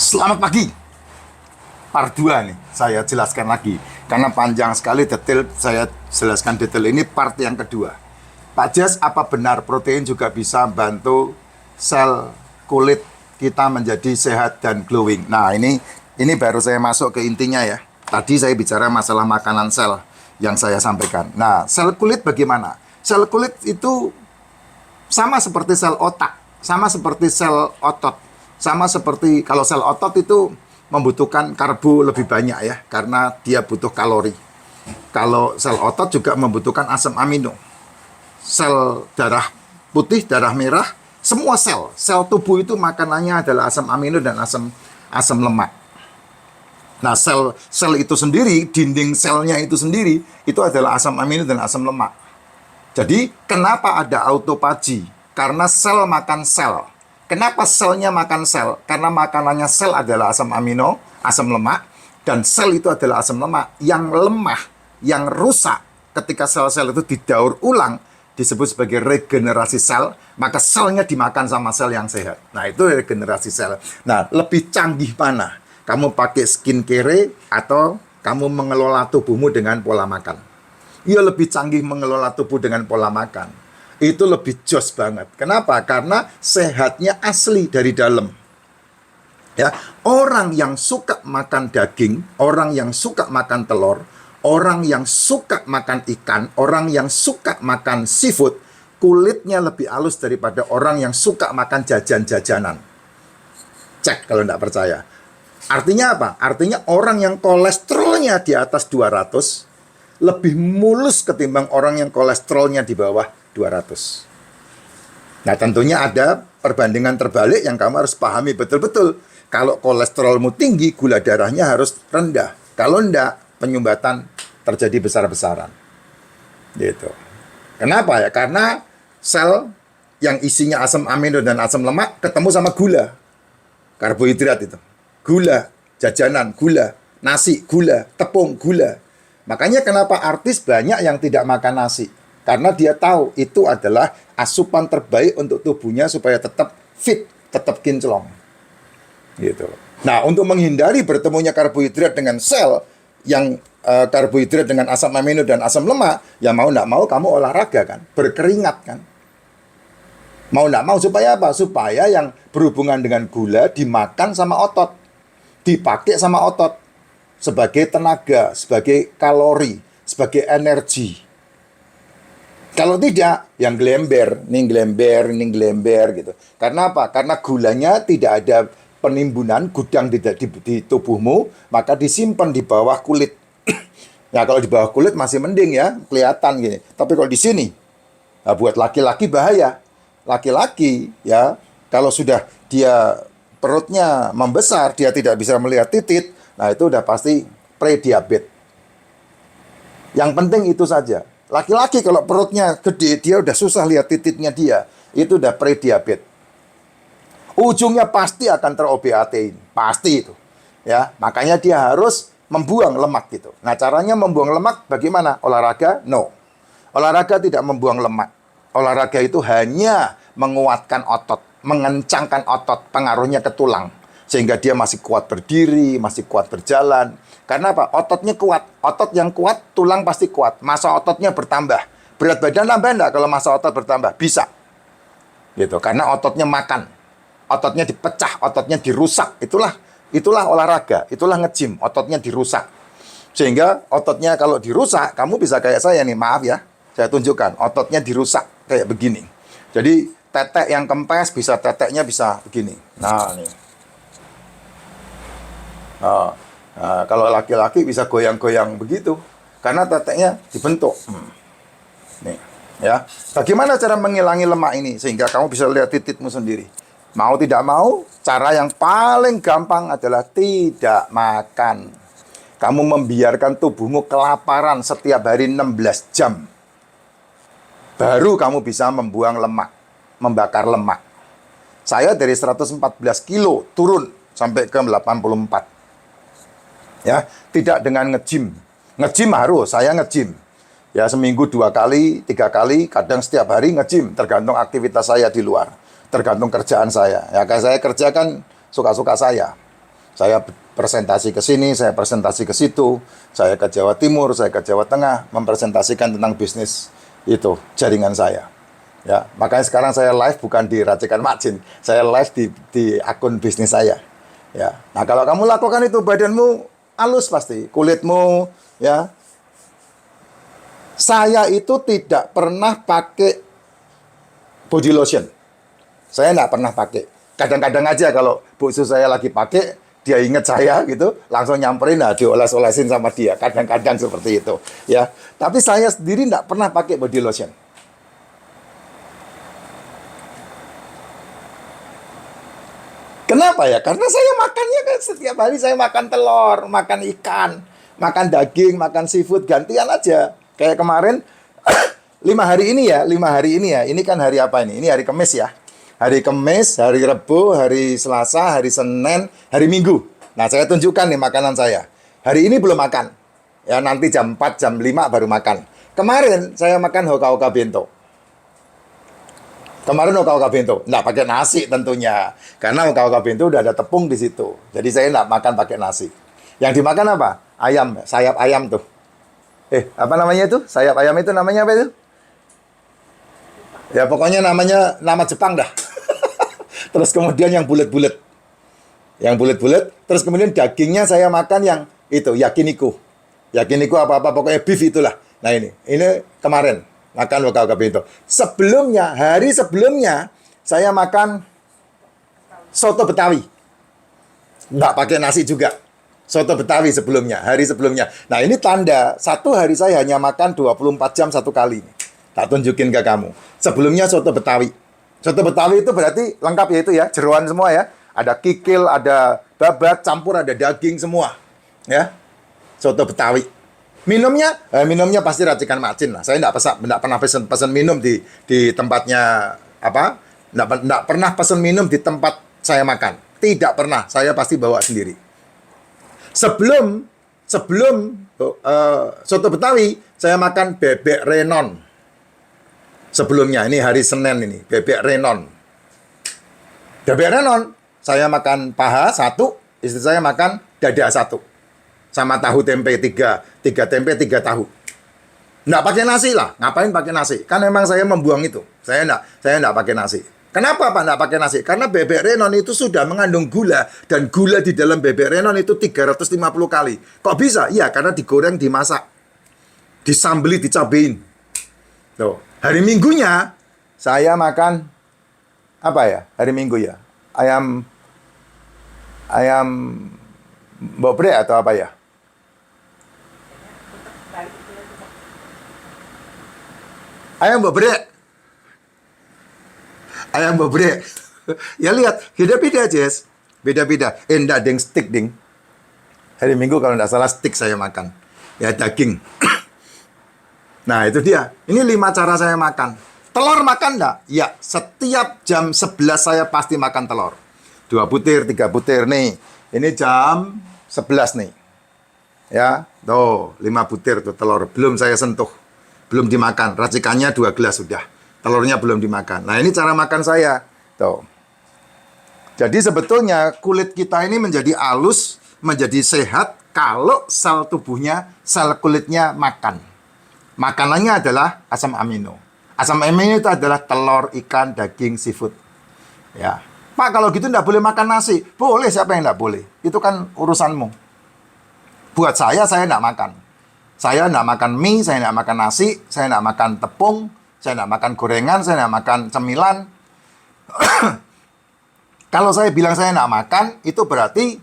Selamat pagi. Part 2 nih, saya jelaskan lagi. Karena panjang sekali detail, saya jelaskan detail ini part yang kedua. Pak Jas, apa benar protein juga bisa bantu sel kulit kita menjadi sehat dan glowing? Nah, ini baru saya masuk ke intinya ya. Tadi saya bicara masalah makanan sel yang saya sampaikan. Nah, sel kulit bagaimana? Sel kulit itu sama seperti sel otak, sama seperti sel otot, sama seperti kalau sel otot itu membutuhkan karbo lebih banyak ya, karena dia butuh kalori. Kalau sel otot juga membutuhkan asam amino. Sel darah putih, darah merah, semua sel tubuh itu makanannya adalah asam amino dan asam lemak. Nah, sel itu sendiri, dinding selnya itu sendiri, itu adalah asam amino dan asam lemak. Jadi, kenapa ada autophagy? Karena sel makan sel. Kenapa selnya makan sel? Karena makanannya sel adalah asam amino, asam lemak, dan sel itu adalah asam lemak. Yang lemah, yang rusak, ketika sel-sel itu didaur ulang, disebut sebagai regenerasi sel, maka selnya dimakan sama sel yang sehat. Nah, itu regenerasi sel. Nah, lebih canggih mana? Kamu pakai skincare atau kamu mengelola tubuhmu dengan pola makan? Ya, lebih canggih mengelola tubuh dengan pola makan. Itu lebih jos banget. Kenapa? Karena sehatnya asli dari dalam. Ya, orang yang suka makan daging, orang yang suka makan telur, orang yang suka makan ikan, orang yang suka makan seafood, kulitnya lebih halus daripada orang yang suka makan jajan-jajanan. Cek kalau tidak percaya. Artinya apa? Artinya orang yang kolesterolnya di atas 200 lebih mulus ketimbang orang yang kolesterolnya di bawah 200. Nah, tentunya ada perbandingan terbalik yang kamu harus pahami betul-betul. Kalau kolesterolmu tinggi, gula darahnya harus rendah. Kalau enggak, penyumbatan terjadi besar-besaran. Gitu. Kenapa ya? Karena sel yang isinya asam amino dan asam lemak ketemu sama gula. Karbohidrat itu. Gula, jajanan, gula, nasi, gula, tepung, gula. Makanya kenapa artis banyak yang tidak makan nasi. Karena dia tahu itu adalah asupan terbaik untuk tubuhnya supaya tetap fit, tetap kinclong. Gitu. Nah, untuk menghindari bertemunya karbohidrat dengan sel yang karbohidrat dengan asam amino dan asam lemak, ya mau nggak mau kamu olahraga kan, berkeringat kan. Mau nggak mau supaya apa? Supaya yang berhubungan dengan gula dimakan sama otot, dipakai sama otot sebagai tenaga, sebagai kalori, sebagai energi. Kalau tidak, yang glember gitu. Karena apa? Karena gulanya tidak ada penimbunan, gudang di tubuhmu, maka disimpan di bawah kulit. Nah, kalau di bawah kulit masih mending ya, kelihatan gini. Tapi kalau di sini, nah buat laki-laki bahaya. Laki-laki ya, kalau sudah dia perutnya membesar, dia tidak bisa melihat titik, nah itu udah pasti prediabetes. Yang penting itu saja. Laki-laki kalau perutnya gede, dia udah susah lihat titiknya dia. Itu udah prediabetes. Ujungnya pasti akan terobeatein. Pasti itu. Ya, makanya dia harus membuang lemak gitu. Nah, caranya membuang lemak bagaimana? Olahraga? No. Olahraga tidak membuang lemak. Olahraga itu hanya menguatkan otot, mengencangkan otot, pengaruhnya ke tulang. Sehingga dia masih kuat berdiri, masih kuat berjalan. Karena apa? Ototnya kuat. Otot yang kuat, tulang pasti kuat. Massa ototnya bertambah. Berat badan nambah enggak kalau massa otot bertambah? Bisa. Gitu. Karena ototnya makan. Ototnya dipecah, ototnya dirusak. Itulah olahraga, itulah nge-gym, ototnya dirusak. Sehingga ototnya kalau dirusak, kamu bisa kayak saya nih, maaf ya. Saya tunjukkan, ototnya dirusak kayak begini. Jadi tetek yang kempes bisa teteknya bisa begini. Nah, nih. Nah, kalau laki-laki bisa goyang-goyang begitu karena teteknya dibentuk. Nih, ya. Bagaimana cara menghilangi lemak ini sehingga kamu bisa lihat titikmu sendiri? Mau tidak mau, cara yang paling gampang adalah tidak makan. Kamu membiarkan tubuhmu kelaparan setiap hari 16 jam. Baru kamu bisa membuang lemak, membakar lemak. Saya dari 114 kilo turun sampai ke 84. Ya, tidak dengan nge-gym. Nge-gym harus, saya nge-gym. Ya, seminggu 2 kali, 3 kali, kadang setiap hari nge-gym, tergantung aktivitas saya di luar. Tergantung kerjaan saya. Ya, kayak saya kerja kan suka-suka saya. Saya presentasi ke sini, saya presentasi ke situ, saya ke Jawa Timur, saya ke Jawa Tengah, mempresentasikan tentang bisnis itu, jaringan saya. Ya, makanya sekarang saya live bukan di Racikan Macin, saya live di akun bisnis saya. Ya, nah kalau kamu lakukan itu, badanmu halus pasti, kulitmu, ya. Saya itu tidak pernah pakai body lotion. Saya nggak pernah pakai. Kadang-kadang aja kalau buksu saya lagi pakai, dia ingat saya gitu, langsung nyamperin, nah dioles-olesin sama dia. Kadang-kadang seperti itu, ya. Tapi saya sendiri nggak pernah pakai body lotion. Kenapa ya? Karena saya makannya kan setiap hari saya makan telur, makan ikan, makan daging, makan seafood, gantian aja. Kayak kemarin, 5 hari ini ya, 5 hari ini ya. Ini kan hari apa ini? Ini hari Kamis ya. Hari Kamis, hari Rebo, hari Selasa, hari Senin, hari Minggu. Nah, saya tunjukkan nih makanan saya. Hari ini belum makan. Ya, nanti jam 4, jam 5 baru makan. Kemarin saya makan hoka-hoka bento. Kemarin hoka-hoka bento, nggak pakai nasi tentunya. Karena hoka-hoka bento udah ada tepung di situ. Jadi saya nggak makan pakai nasi. Yang dimakan apa? Ayam, sayap ayam tuh. Apa namanya itu? Sayap ayam itu namanya apa itu? Ya pokoknya namanya nama Jepang dah. Terus kemudian yang bulat-bulat. Yang bulat-bulat. Terus kemudian dagingnya saya makan yang itu, yakiniku. Yakiniku apa-apa, pokoknya beef itulah. Nah ini kemarin. Makan hoka-hoka bento. Sebelumnya, hari sebelumnya, saya makan soto Betawi. Nggak pakai nasi juga. Soto Betawi sebelumnya, hari sebelumnya. Nah, ini tanda, satu hari saya hanya makan 24 jam satu kali. Tak tunjukin ke kamu. Sebelumnya soto Betawi. Soto Betawi itu berarti lengkap ya itu ya, jeroan semua ya. Ada kikil, ada babat, campur, ada daging semua. Ya, soto Betawi. Minumnya pasti Racikan Macin lah. Saya nggak pernah pesan minum di tempatnya apa? Nggak pernah pesan minum di tempat saya makan. Tidak pernah. Saya pasti bawa sendiri. Sebelum soto Betawi, saya makan bebek renon. Sebelumnya ini hari Senin ini bebek renon. Bebek renon, saya makan paha 1, istri saya makan dada 1. Sama tahu tempe 3 tempe 3 tahu. Nggak pakai nasi lah. Ngapain pakai nasi? Kan memang saya membuang itu. Saya nggak pakai nasi. Kenapa Pak nggak pakai nasi? Karena bebek renon itu sudah mengandung gula. Dan gula di dalam bebek renon itu 350 kali. Kok bisa? Iya, karena digoreng, dimasak. Disambeli, dicabein. Tuh. Hari Minggunya, saya makan apa ya? Hari Minggu ya? Ayam bobrek atau apa ya? Ayam bobrek. Ayam bobrek. Ya lihat, beda-beda, Jess. Beda-beda. Enggak, ding, stick, ding. Hari Minggu kalau enggak salah stick saya makan. Ya, daging. Nah, itu dia. Ini 5 cara saya makan. Telur makan enggak? Ya, setiap jam 11 saya pasti makan telur. 2 butir, 3 butir. Nih, ini jam 11 nih. Ya, tuh, 5 butir tuh telur. Belum saya sentuh. Belum dimakan. Racikannya 2 gelas sudah. Telurnya belum dimakan. Nah, ini cara makan saya. Tuh. Jadi sebetulnya kulit kita ini menjadi halus, menjadi sehat kalau sel tubuhnya, sel kulitnya makan. Makanannya adalah asam amino. Asam amino itu adalah telur, ikan, daging, seafood. Ya. Pak, kalau gitu nggak boleh makan nasi. Boleh, siapa yang nggak boleh? Itu kan urusanmu. Buat saya nggak makan. Saya nggak makan mie, saya nggak makan nasi, saya nggak makan tepung, saya nggak makan gorengan, saya nggak makan cemilan. Kalau saya bilang saya nggak makan, itu berarti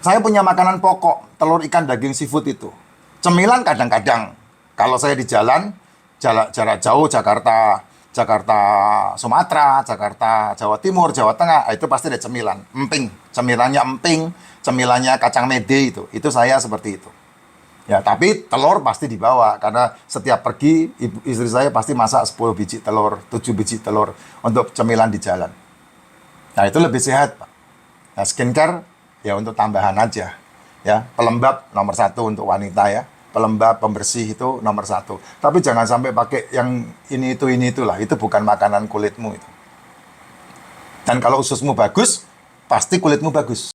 saya punya makanan pokok, telur, ikan, daging, seafood itu. Cemilan kadang-kadang. Kalau saya di jalan, jarak jauh, Jakarta, Sumatera, Jakarta, Jawa Timur, Jawa Tengah, itu pasti ada cemilan. Emping, cemilannya kacang mede itu. Itu saya seperti itu. Ya, tapi telur pasti dibawa karena setiap pergi istri saya pasti masak 10 biji telur, 7 biji telur untuk cemilan di jalan. Nah, itu lebih sehat, Pak. Nah, skincare ya untuk tambahan aja. Ya, pelembab nomor 1 untuk wanita ya. Pelembab, pembersih itu nomor 1. Tapi jangan sampai pakai yang ini itulah. Itu bukan makanan kulitmu itu. Dan kalau ususmu bagus, pasti kulitmu bagus.